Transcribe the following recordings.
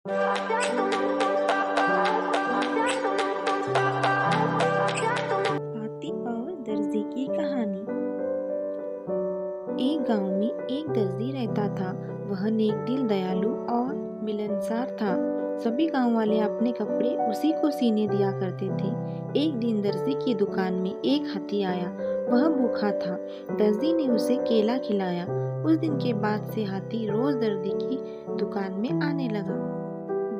हाथी और दर्जी की कहानी। एक गांव में एक दर्जी रहता था। वह नेक दिल, दयालु और मिलनसार था। सभी गांव वाले अपने कपड़े उसी को सीने दिया करते थे। एक दिन दर्जी की दुकान में एक हाथी आया। वह भूखा था। दर्जी ने उसे केला खिलाया। उस दिन के बाद से हाथी रोज दर्जी की दुकान में आने लगा।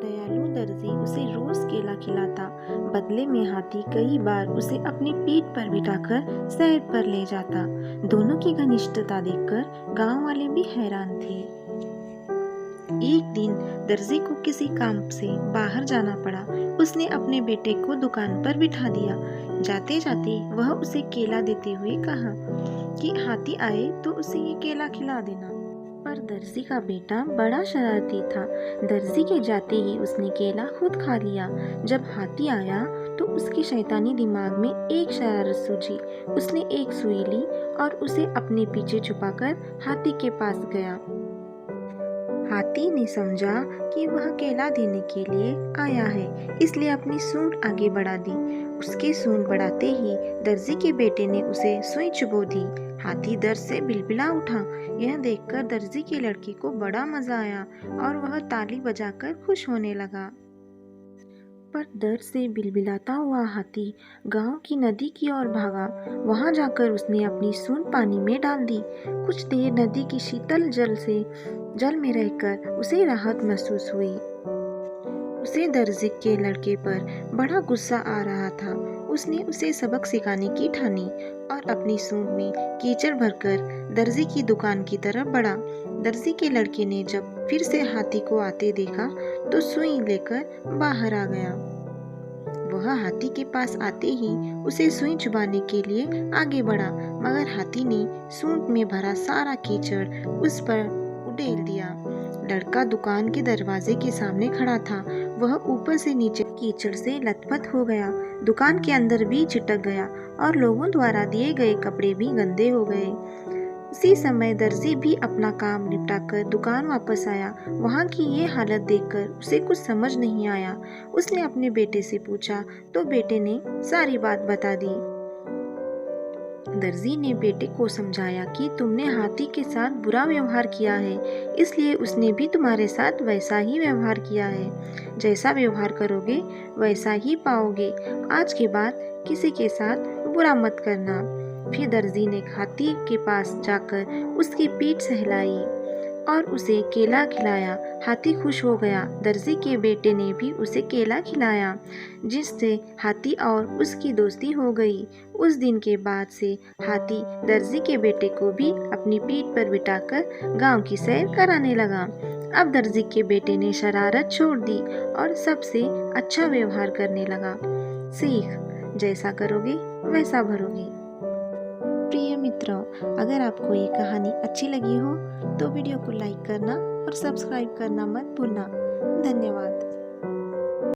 दयालु दर्जी उसे रोज केला खिलाता। बदले में हाथी कई बार उसे अपनी पीठ पर बिठाकर सैर पर ले जाता। दोनों की घनिष्ठता देखकर गांव वाले भी हैरान थे। एक दिन दर्जी को किसी काम से बाहर जाना पड़ा। उसने अपने बेटे को दुकान पर बिठा दिया। जाते जाते वह उसे केला देते हुए कहा कि हाथी आए तो उसे ये केला खिला देना। पर दर्जी का बेटा बड़ा शरारती था। दर्जी के जाते ही उसने केला खुद खा लिया। जब हाथी आया तो उसके शैतानी दिमाग में एक शरारत सूझी। उसने एक सुई ली और उसे अपने पीछे छुपाकर हाथी के पास गया। हाथी ने समझा कि वह केला देने के लिए आया है, इसलिए अपनी सूंड आगे बढ़ा दी। उसकी सूंड बढ़ाते ही दर्जी के बेटे ने उसे सुई चुभो दी। हाथी दर्द से बिलबिला उठा। यह देखकर दर्जी के लड़के को बड़ा मजा आया और वह ताली बजाकर खुश होने लगा। पर दर्द से बिलबिलाता हुआ हाथी गांव की नदी की ओर भागा। वहां जाकर उसने अपनी सूंड पानी में डाल दी। कुछ देर नदी की शीतल जल में रहकर उसे राहत महसूस हुई। उसे दर्जी के लड़के पर बड़ा गुस्सा आ रहा था। उसने उसे सबक सिखाने की ठानी और अपनी सूंड में कीचड़ भरकर दर्जी की दुकान की तरफ बढ़ा। दर्जी के लड़के ने जब फिर से हाथी को आते देखा तो सुई लेकर बाहर आ गया। वह हाथी के पास आते ही उसे सुई चुभाने के लिए आगे बढ़ा, मगर हाथी ने सूंड में भरा सारा कीचड़ उस पर उड़ेल दिया। लड़का दुकान के दरवाजे के सामने खड़ा था। वह ऊपर से नीचे कीचड़ से लथपथ हो गया। दुकान के अंदर भी चिटक गया और लोगों द्वारा दिए गए कपड़े भी गंदे हो गए। उसी समय दर्जी भी अपना काम निपटाकर दुकान वापस आया। वहां की ये हालत देखकर उसे कुछ समझ नहीं आया। उसने अपने बेटे से पूछा तो बेटे ने सारी बात बता दी। दर्जी ने बेटे को समझाया कि तुमने हाथी के साथ बुरा व्यवहार किया है, इसलिए उसने भी तुम्हारे साथ वैसा ही व्यवहार किया है। जैसा व्यवहार करोगे वैसा ही पाओगे। आज के बाद किसी के साथ बुरा मत करना। फिर दर्जी ने हाथी के पास जाकर उसकी पीठ सहलाई और उसे केला खिलाया। हाथी खुश हो गया। दर्जी के बेटे ने भी उसे केला खिलाया, जिससे हाथी और उसकी दोस्ती हो गई। उस दिन के बाद से हाथी दर्जी के बेटे को भी अपनी पीठ पर बिठाकर गांव की सैर कराने लगा। अब दर्जी के बेटे ने शरारत छोड़ दी और सबसे अच्छा व्यवहार करने लगा। सीख: जैसा करोगे वैसा भरोगे। प्रिय मित्रों, अगर आपको ये कहानी अच्छी लगी हो तो वीडियो को लाइक करना और सब्सक्राइब करना मत भूलना। धन्यवाद।